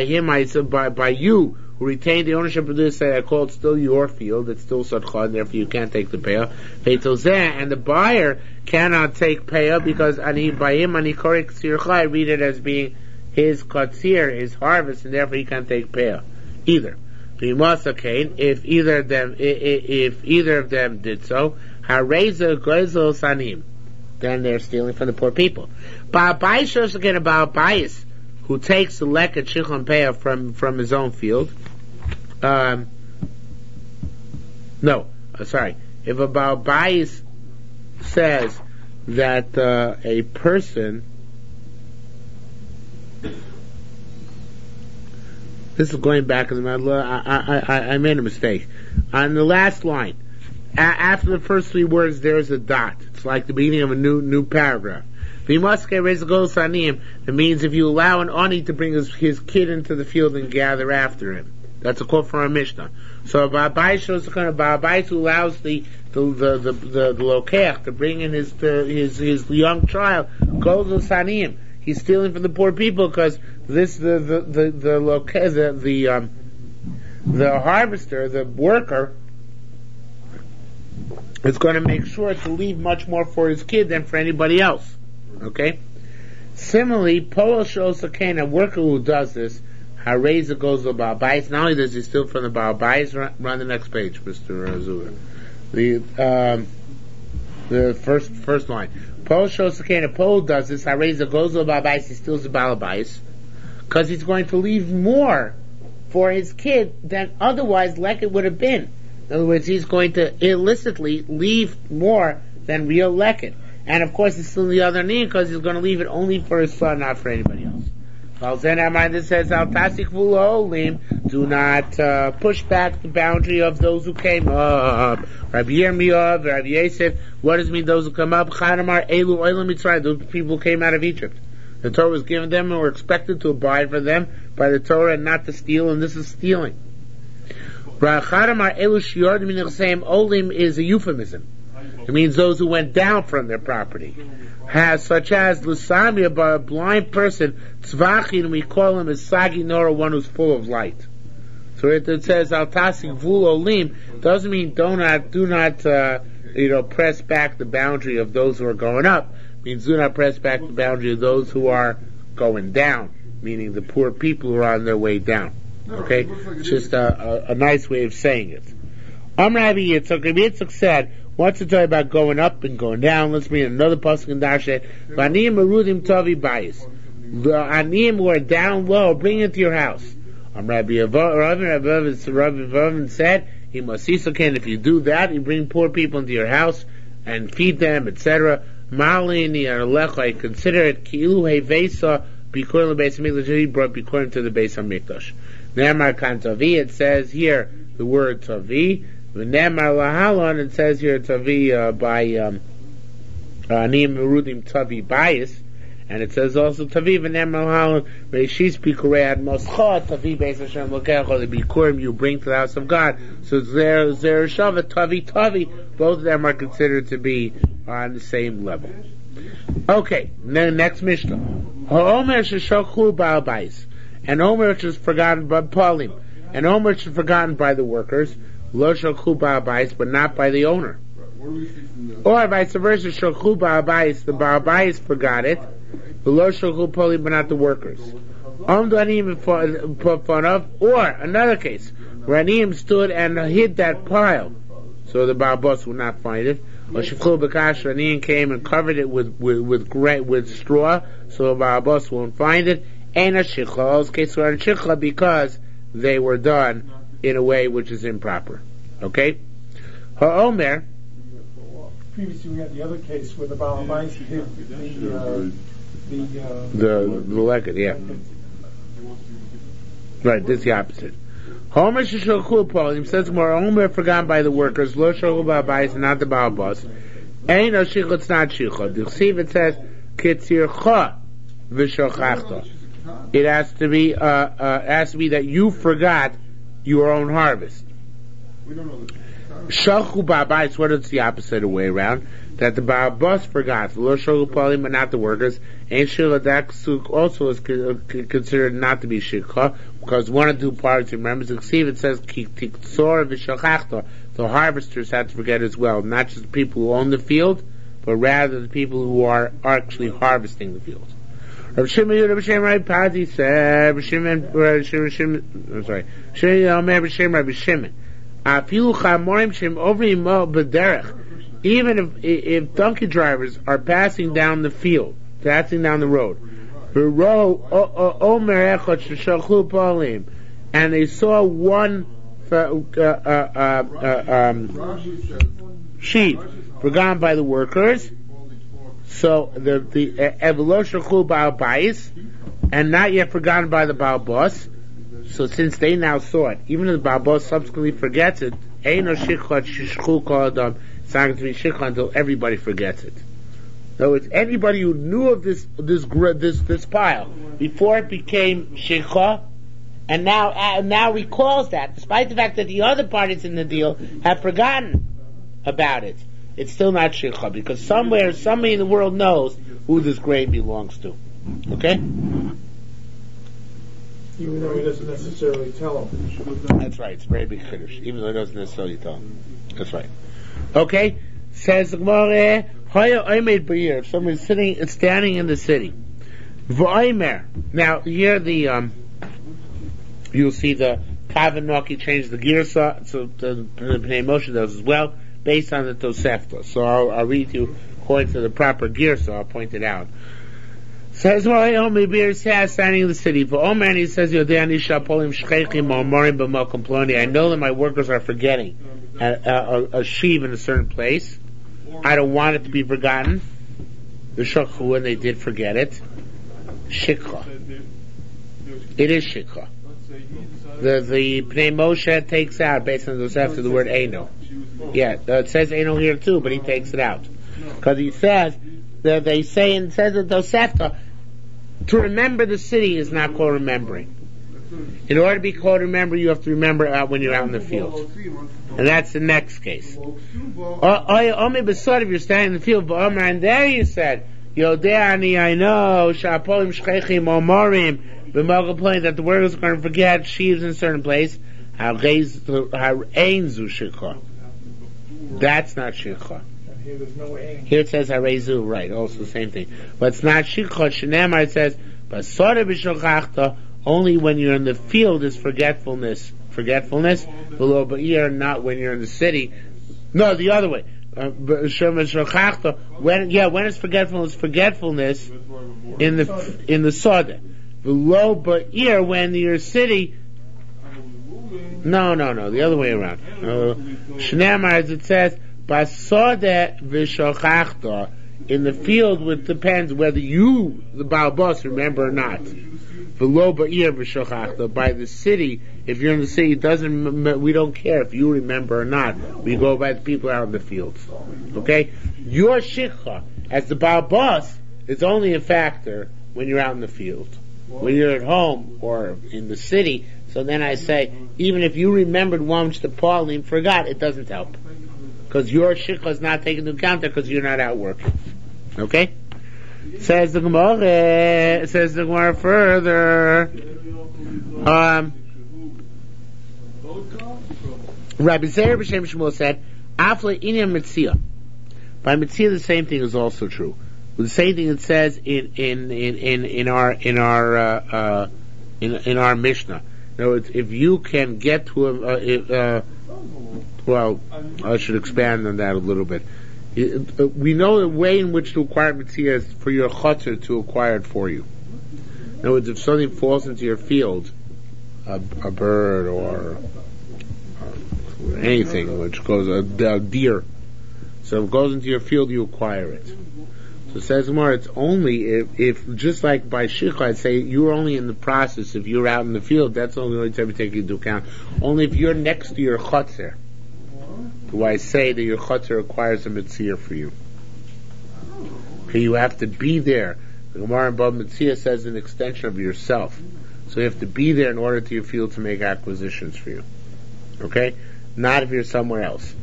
him, by you, who retained the ownership of this, I call it still your field, it's still sadcha, and therefore you can't take the peah. And the buyer cannot take peah because by him, I read it as being his katsir, his harvest, and therefore he can't take peah either. If either of them did so, hareza gozel sanim. then they're stealing from the poor people. Ba'abayis shows again about Ba'abayis, who takes the leket Shiur Peah from his own field. If a Ba'abayis says that a person, this is going back in the I made a mistake on the last line. After the first three words, there's a dot. It's like the beginning of a new paragraph. That means if you allow an ani to bring his kid into the field and gather after him. That's a quote from our Mishnah. So Ba'abayis shows the kind of Ba'abayis who allows the lokeach to bring in his young child, goes to Saniyim. He's stealing from the poor people because the harvester, the worker, is going to make sure to leave much more for his kid than for anybody else. Okay? Similarly, Poel shows a worker who does this, Hareza goes to Ba'abayis. Not only does he steal from the Ba'abayis, run the next page, Mr. Zuber. The first line. Poel shows a Poel does this, Hareza goes to Ba'abayis, he steals the Ba'abayis, because he's going to leave more for his kid than otherwise leket would have been. In other words, he's going to illicitly leave more than real leket. And of course, it's still the other knee because he's going to leave it only for his son, not for anybody else. Well, then our mind says, "Al tasik v'lo do not push back the boundary of those who came up." Rabbi Yirmiyah, Rabbi Yosef, what does it mean those who come up? Chanamar elu oilam mitzrayim, those people who came out of Egypt. The Torah was given them and were expected to abide for them by the Torah and not to steal, and this is stealing. Chanamar elu shiur olim is a euphemism. It means those who went down from their property. Such as Lusami, a blind person, Tzvachin, we call him a Sagi Nora, one who's full of light. So it says, Al Tasik Vul Olim, doesn't mean do not press back the boundary of those who are going up. It means do not press back the boundary of those who are going down, meaning the poor people who are on their way down. Okay? It's just a nice way of saying it. Rabbi Yitzchak said, what's the talk about going up and going down? Let's read another pasuk in Darshet. V'aniyim merudim tavi bayis. The aniyim who are down low, bring it to your house. Rabbi Yavavin said, he must see so can if you do that, you bring poor people into your house and feed them, etc. Malin yarlecha, consider it ki'ilu hevesa bikurim lebeis hamikdash. He brought bikurim to the Beis Hamikdash. Ne'emar kan tavi. It says here the word tavi. V'nemar lahalon, it says here tavi by Aniyim Merudim tavi bayis, and it says also tavi v'nemar lahalon reishis bikurei ad moscha tavi beis Hashem lokecha, the bikurim you bring to the house of God. So there shava tavi, both of them are considered to be on the same level. Okay, then next Mishnah. Ha'omer sheshokhu ba'al bayis, and Omer which is forgotten by Palim, and Omer which is forgotten by the workers. Lo shokhu ba'abayis, but not by the owner. Or vice versa, shokhu ba'abayis, the ba'abayis forgot it. Lo shokhu Palim, but not the workers. Or another case, Raniyim stood and hid that pile, so the ba'abos would not find it. Or shokhu b'kash, Raniyim came and covered it with straw, so the ba'abos won't find it. And a shichla, case we're on shichla because they were done in a way which is improper. Okay? Ha'omer. Previously we had the other case where the Ba'abayis hid the leket, yeah. Right, this is the opposite. Ha'omer sheshokhu Palim says more, Omer forgotten by the workers, lo shokhu ba'abayis, and not the ba'abos. Ein o shichla, it's not shichla. The Chsiv, it says, kitzircha v'shochachta. It has to be that you forgot your own harvest. Shachu ba'abayis, what is the opposite way around? That the ba'abos forgot, lo shachu palim, but not the workers. And shiladak also is considered not to be shikha, because one of the two parts remembers. The it says tiktzor v'shachachta. The harvesters had to forget as well, not just the people who own the field, but rather the people who are actually harvesting the field. Rabbi Shimon said, Rabbi Shimon, even if donkey drivers are passing down the field, passing down the road, and they saw one sheep forgotten by the workers, so and not yet forgotten by the Baal Boss. So since they now saw it, even if the Baal Boss subsequently forgets it, it's not going to be shikha until everybody forgets it. So it's anybody who knew of this pile before it became shikha, and now recalls that, despite the fact that the other parties in the deal have forgotten about it. It's still not shikha, because somebody in the world knows who this grain belongs to. Okay? Even though he doesn't necessarily tell him. That's right, it's a very big chiddush, even though he doesn't necessarily tell him. That's right. Okay? Says the Gemara, if someone's standing in the city, now here you'll see the Kavanaki changed the girsa, so the Bnei Moshe does as well, based on the Tosefta. So I'll read you according to the proper girsa, I'll point it out. Says standing in the city. For Omer, and he says, I know that my workers are forgetting a sheep in a certain place. I don't want it to be forgotten. The shakhu, and they did forget it. Shikha. It is shikha. The Pnei Moshe takes out, based on the after the word Eino. Yeah, it says Eino here too, but he takes it out. Because he says, that they say, and it says that Tosefta, to remember the city is not called remembering. In order to be called remember, you have to remember when you're out in the field. And that's the next case. Only beside if you're standing in the field, and there you said, Yodeani, I know, Shapolim Shchechim Omorim, complain that the workers are going to forget sheaves in a certain place. That's not shikha. Here it says harezu, right? Also the same thing, but it's not shikha. Shenamar it says basara b'shokachta. Only when you're in the field is forgetfulness. Below ba'ir, not when you're in the city. No, the other way. When it's forgetfulness in the soda. Below ba'ir, when you're city. No, the other way around. Shenamar, as it says, basode v'shochachta. In the field, it depends whether you, the Baal Boss, remember or not. Below ba'ir v'shochachta. By the city, if you're in the city, we don't care if you remember or not. We go by the people out in the fields. Okay? Your shikha, as the Baal Boss, is only a factor when you're out in the field. When you're at home or in the city, so then I say, even if you remembered one which the Pauline forgot, it doesn't help. Because your shikha is not taken into account there because you're not out working. Okay? Says the Gemara further. Rabbi Zeir b'Shem Shmuel said, Afle inyam mitzia. By mitzia, the same thing is also true. The same thing it says in our Mishnah. In other words, if you can get to well, I should expand on that a little bit. We know the way in which to acquire mitzvah is for your chotzer to acquire it for you. In other words, if something falls into your field, a bird or anything which goes, a deer, so if it goes into your field, you acquire it. So it says more, it's only if just like by shikha, I'd say you're only in the process, if you're out in the field, that's the only time you take into account. Only if you're next to your chotzer do I say that your chotzer acquires a mitzvah for you. Okay, you have to be there. The Gemara in Bab Mitzvah says an extension of yourself. So you have to be there in order to your field to make acquisitions for you. Okay? Not if you're somewhere else.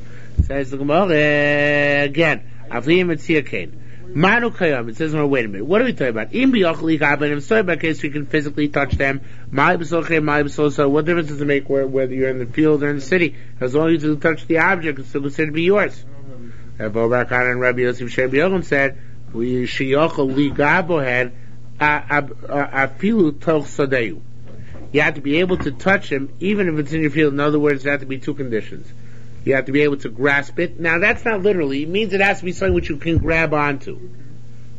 Says the Gemara again, Avliyim Mitzvah Kain. Manu Kayam, it says, no, wait a minute, what are we talking about? Im b'yochli gaben, if so, by case you can physically touch them, my b'solchem, my b'solso, what difference does it make whether you're in the field or in the city? As long as you touch the object, it's still considered to be yours. Rabbi Barkan and Rabbi Yosef Sheb Yochum said, we shiyochel li gabo had, afilu toch sodeyu. You have to be able to touch him, even if it's in your field. In other words, there have to be two conditions. You have to be able to grasp it. Now, that's not literally. It means it has to be something which you can grab onto.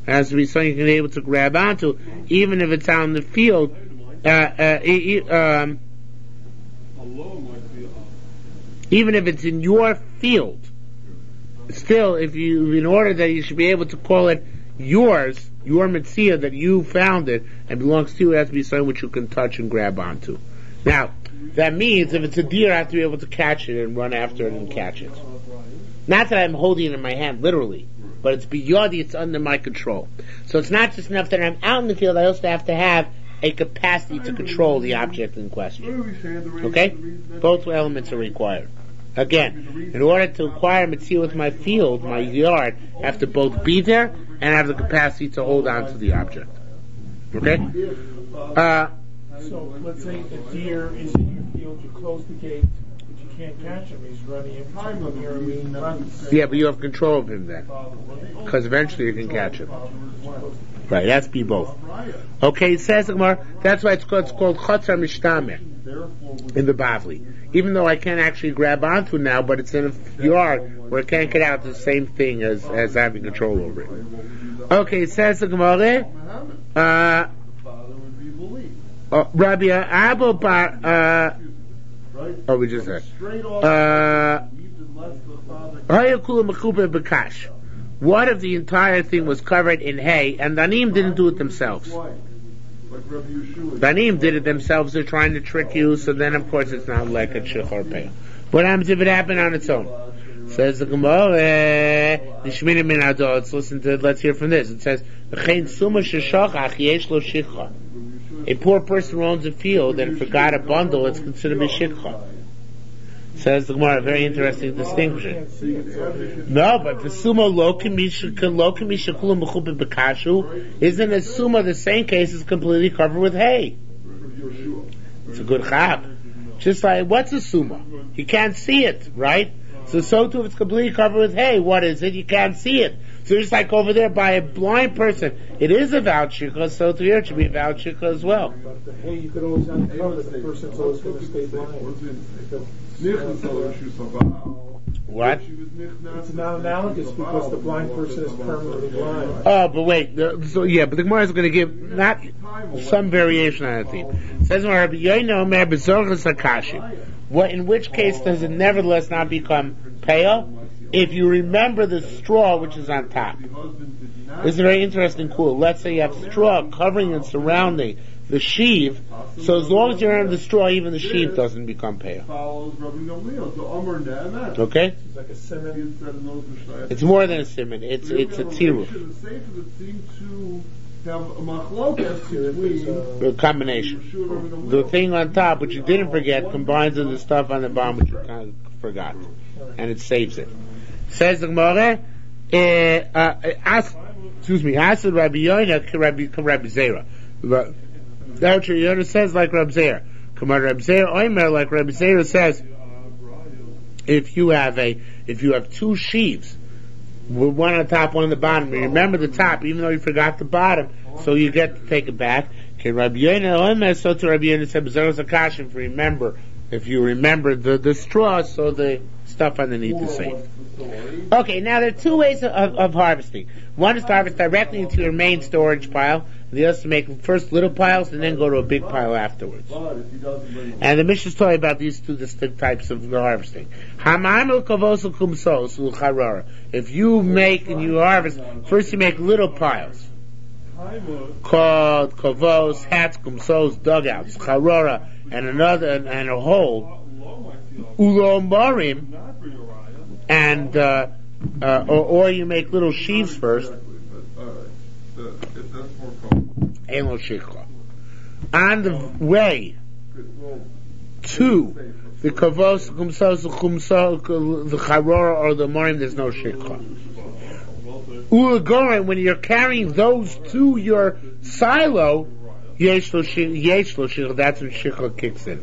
It has to be something you can be able to grab onto, even if it's out in the field. Even if it's in your field, still, in order that you should be able to call it yours, your mitzvah that you found it and belongs to you, it has to be something which you can touch and grab onto. Now, that means if it's a deer, I have to be able to catch it and run after it and catch it. Not that I'm holding it in my hand, literally, but it's beyond, it's under my control. So it's not just enough that I'm out in the field, I also have to have a capacity to control the object in question. Okay? Both elements are required. Again, in order to acquire mitzvah with my field, my yard, I have to both be there and have the capacity to hold on to the object. Okay? So let's say the deer is in your field, you close the gate, but you can't catch him. He's running in from here. Yeah, but you have control of him then, because eventually you can catch him. Right, that's be both. Okay, it says that's why it's called Chotzar Mishtameh in the Bavli. Even though I can't actually grab onto it now, but it's in a yard where I can't get out, the same thing as having control over it. Okay, it says the Gemara, Rabbi Abba Bar, we just said, what if the entire thing was covered in hay and Danim didn't do it themselves? Danim did it themselves, they're trying to trick you, so then of course it's not like a shiur peah. What happens if it happened on its own? Says the Gemara, let's hear from this. It says, a poor person who owns a field and forgot a bundle, it's considered a shikha. Says the Gemara, very interesting distinction. No, but the sumo isn't a sumo, the same case is completely covered with hay. It's a good chab. Just like, what's a sumo? You can't see it, right? So too, if it's completely covered with hay, what is it? You can't see it. So just like over there by a blind person, it is a valid shikha, so too here it should be a valid shikha as well. But the hay you could always uncover, the person's always going to stay blind. What? It's not analogous because the blind person is permanently blind. Oh, but wait. But the Gemara is going to give not some variation on that theme. It says, what, in which case does it nevertheless not become peah? If you remember the straw which is on top. This is very interesting, cool. Let's say you have straw covering and surrounding the sheave, so as long as you remember the straw, even the sheave doesn't become peah. Okay? It's more than a simon. It's a tziruf. A combination. The thing on top, which you didn't forget, combines with the stuff on the bottom, which you kind of forgot, and it saves it. Says the Gemara, Asad Rabbi Yoina Rabbi Zera. That's what Yoina says, like Rabbi Zera. Come on, Rabbi Zera Oimer, like Rabbi Zera says, if you have two sheaves, one on the top, one on the bottom, you remember the top, even though you forgot the bottom, so you get to take it back. Okay, Rabbi Yoina Oimer, so to Rabbi Yoina said, Bezeros Akashim, if you remember the straw, so the stuff underneath is safe. Okay, now there are two ways of harvesting. One is to harvest directly into your main storage pile, and the other is to make first little piles and then go to a big pile afterwards. And the Mishnah is talking about these two distinct types of harvesting. If you make and you harvest, first you make little piles called kavos, hats, kumsos, dugouts, charora, and a hole, ulom barim, and or you make little sheaves first. On the way to the kavos, kumsos, the charora, or the marim, there's no shikha. Ulagorim, when you're carrying those to your silo, yesh lo shikha, that's when shikha kicks in.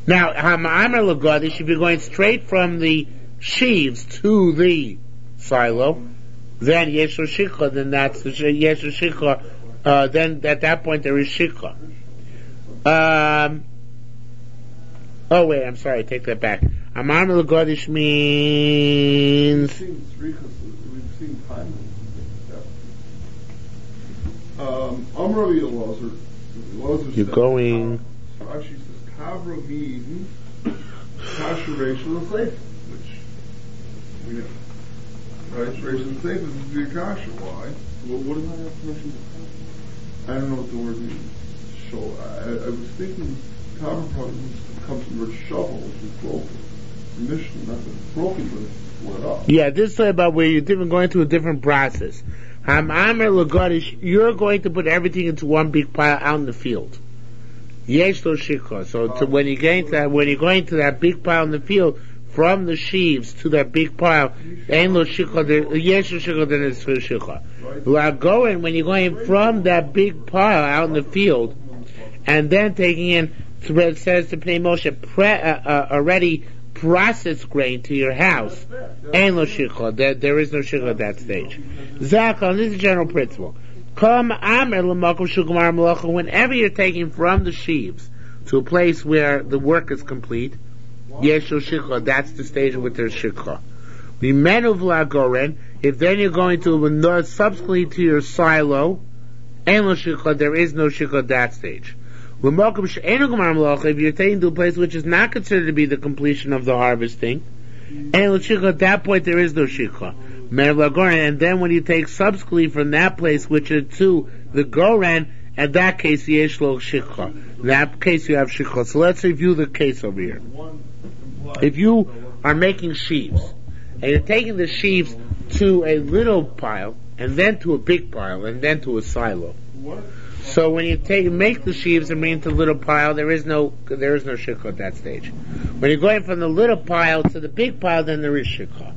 Now, Hama'amar Lagod, they should be going straight from the sheaves to the silo. Then yesh lo shikha, then that's the yesh lo shikha. Then at that point there is shikha. Oh wait, I'm sorry, I take that back. Amar Melagodish means. We've seen time. Amravi Elazar. You're going. Actually says Kavra means Kasheration of Seif, which we know. Right? Ration of Seif is the Akasha. Why? What does that have connection to? I don't know what the word means. I was thinking Kavra probably comes from the word shovel, which is broken. Mission, not broken, but it's split up. Yeah, this is about where you're going through a different process. You're going to put everything into one big pile out in the field. Yesh lo shikha. So when you're going to that big pile in the field, from the sheaves to that big pile, ain't lo shikha. Yesh lo shikha, then it's shikha. When you're going from that big pile out in the field, and then taking in, it says to Pnei Moshe, already processed grain to your house, ain't no shikha. There is no shikha at that stage. Zakon, this is a general principle. Whenever you're taking from the sheaves to a place where the work is complete, yesh no shikha. That's the stage in which there's shikha. If then you're going to subsequently to your silo, ain't no shikha. There is no shikha at that stage. If you're taking to a place which is not considered to be the completion of the harvesting, at that point there is no shikha. And then when you take subsequently from that place which is to the goren, in that case yesh lo shikha. In that case you have shikha. So let's review the case over here. If you are making sheaves, and you're taking the sheaves to a little pile, and then to a big pile, and then to a silo. So when you make the sheaves and bring it to the little pile, there is no shikha at that stage. When you're going from the little pile to the big pile, then there is shikha.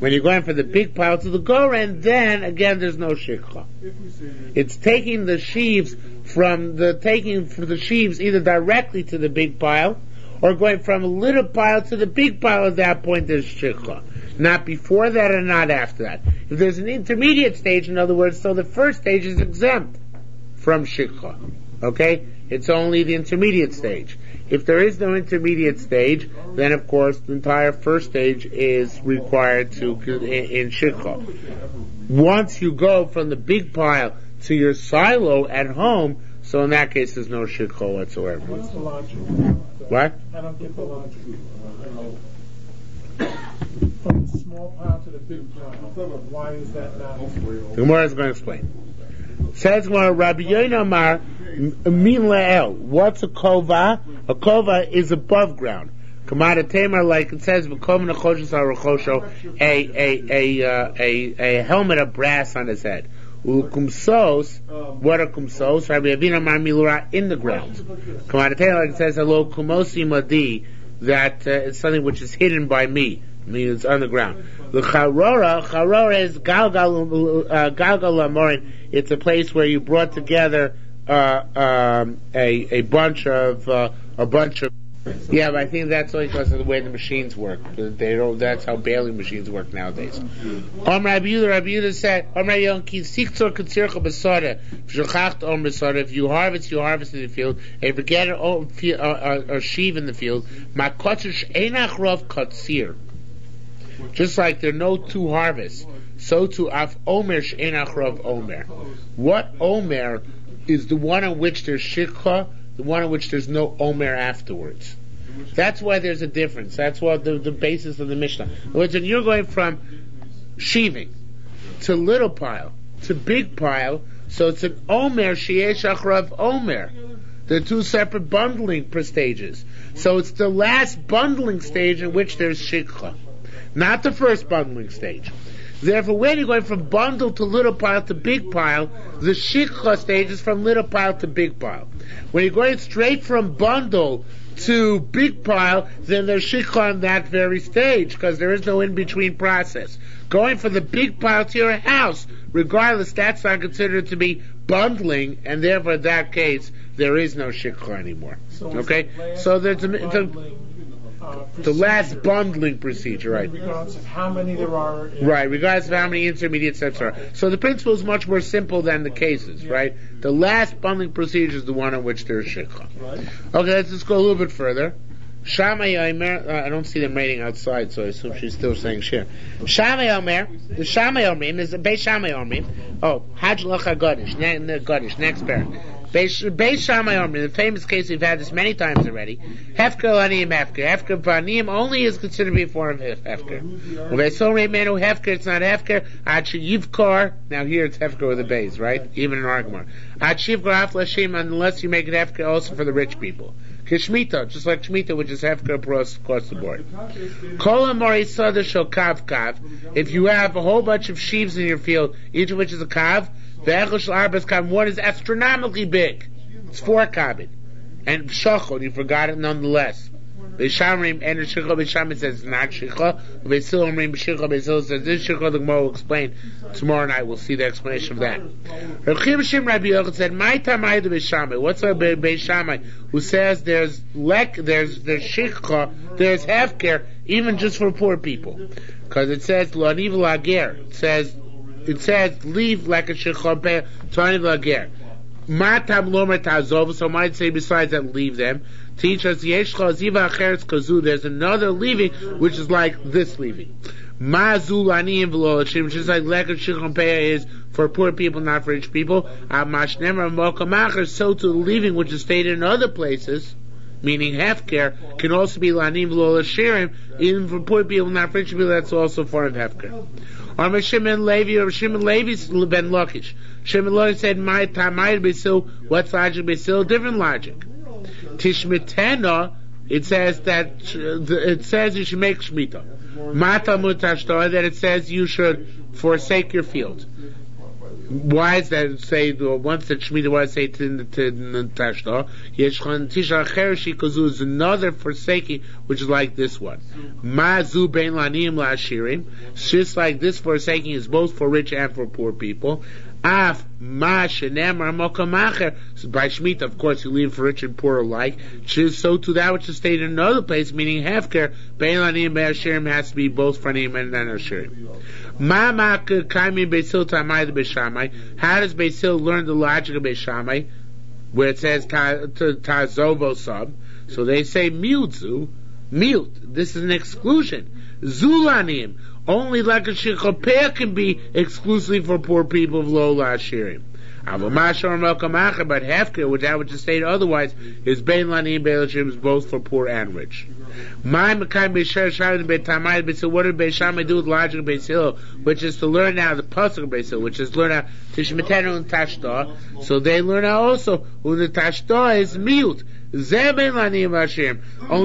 When you're going from the big pile to the goren, then again there's no shikha. It's taking the sheaves either directly to the big pile, or going from a little pile to the big pile. At that point there's shikha. Not before that and not after that. If there's an intermediate stage, in other words, so the first stage is exempt from shikha. Okay? It's only the intermediate stage. If there is no intermediate stage, then of course the entire first stage is required in shikha. Once you go from the big pile to your silo at home, so in that case there's no shikha whatsoever. What's the logic? What? I don't get the logic. From the small pile to the big pile, why is that not? The Gemara is going to explain. Says more Rabbi Yoina Amar Min La'el. What's a kova? A kova is above ground. Kamada Tamer, like it says, a helmet of brass on his head. Kumsos, what are kumsos? Rabbi Avina Amar Milura, in the ground. Kamada Tamer, like it says, hello kumosi madi, that it's something which is hidden by me. I mean, it's on the ground. The charora is galgal lamorin. It's a place where you brought together a bunch of. Yeah, but I think that's only because of the way the machines work. They don't. That's how baling machines work nowadays. Rabbi Yehuda said, if you harvest in the field, and you forget a sheave in the field, just like there are no two harvests, so too af omer she'enach rav omer. What omer is the one on which there's shikha, the one on which there's no omer afterwards. That's why there's a difference. That's what the basis of the Mishnah. In other words, when you're going from sheaving to little pile to big pile, so it's an omer she'enach rav omer. They're two separate bundling stages. So it's the last bundling stage in which there's shikha. Not the first bundling stage. Therefore, when you're going from bundle to little pile to big pile, the shikha stage is from little pile to big pile. When you're going straight from bundle to big pile, then there's shikha on that very stage, because there is no in-between process. Going from the big pile to your house, regardless, that's not considered to be bundling, and therefore in that case, there is no shikha anymore. Okay? So there's the last bundling procedure, right? Regardless of how many there are. Right, regardless of how many intermediate steps there are. So the principle is much more simple than the cases, right? The last bundling procedure is the one on which there's shikha. Okay, let's just go a little bit further. Shammai Omer, I don't see them writing outside, so I assume she's still saying shiur. Shammai Omer, the Shammai Omrim is Beis Shammai Omrim. Oh, Haj Lacha Godish, next parak. Beis Shammai Omrim, the famous case we've had this many times already. Hefker Laniyim Hefker. Hefker Laniyim only is considered to be a form of Hefker. Beis Omrim Menu Hefker, it's not Hefker. Achi Yivkar, now here it's Hefker with a base, right? Even in Argmar. Achi Yivkar Af Lashim, unless you make it Hefker also for the rich people. Kishmita, just like Shemitah, which is Hefker across the board. Kol Amori Sada Shel Kav Kav. If you have a whole bunch of sheaves in your field, each of which is a Kav, the Echel Shel Arbas Kav, one is astronomically big. It's 4 Kavit. And Shachol, you forgot it nonetheless. Beishamrim and Shikha Beishamrim says it's not Shikha. Beisilmrim Shikha Beisil says this Shikha. The Gemara will explain tomorrow night. We'll see the explanation of that. Rechim Shim Rabbi Yochanan said, "My Tamai the Beishamrim." What's a Beishamrim who says there's Shikha, there's Hefker, even just for poor people, because it says Laniv Lager. It says leave like a Shikha Peah Tani Lager. Matam Lomer Tazov. So I might say besides that, leave them. Teach us there's another leaving which is like this leaving. Which is like Shikha Peah is for poor people, not for rich people. So to the leaving which is stated in other places, meaning Hefker, can also be Lanim V'lo Shirim, even for poor people, not for rich people. That's also a form of Hefker. Or Shimon Levi ben Lakish. Shimon Levi said, "My Tamayid Besil." What's logic Besil? Different logic. Tishmitena, it says you should make Shemitah. Mata Mutashtar, that it says you should forsake your field. Why is that? Say once that Shemitah, why say to Tashtar? Yeshchan Tisha Chereshi Kazu is another forsaking, which is like this one. Mazu bein lanim la'ashirim. Just like this forsaking is both for rich and for poor people. Af ma shenemar mokamacher. By Shemitah, of course, you leave for rich and poor alike. So to that which is stated in another place, meaning Hefker, bein lanim be'ashirim has to be both for Anim and ashirim. Ma kaimi Beisil tamai the Beishamai. How does Beisil learn the logic of Beishamai, where it says tazovo sub? So they say mute. This is an exclusion. Zulanim. Only like a Shikha Peah can be exclusively for poor people of low la'ashirim. But Hefker, which is stated otherwise, is Bein Lanim Be'ashirim, is both for poor and rich. What did Beishamai do with logic of Beisil, which is to learn now the pasuk of Beisil, which is learn out Tishmetenu and Tashtar. So they learn out also when the Tashtar is mute. Only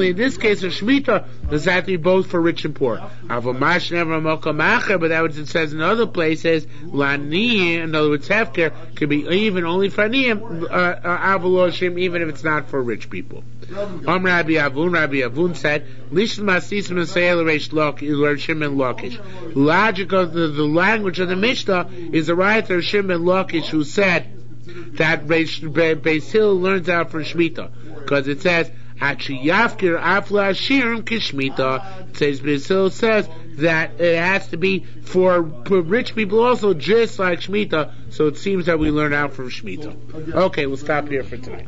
in this case of Shemitah, does that be both for rich and poor. But that which it says in other places, Lani, in other words, Hefker, can be even only for Aniyim, even if it's not for rich people. Rabbi Avun said, logic of the language of the Mishnah is the writer of Shimon Lakish who said that Beisil learns out for Shemitah, because it says Yafkir Afla Shirim Kishmita. It says Beisil says that it has to be for rich people also, just like Shemitah. So it seems that we learn out from Shemitah. Okay, we'll stop here for tonight.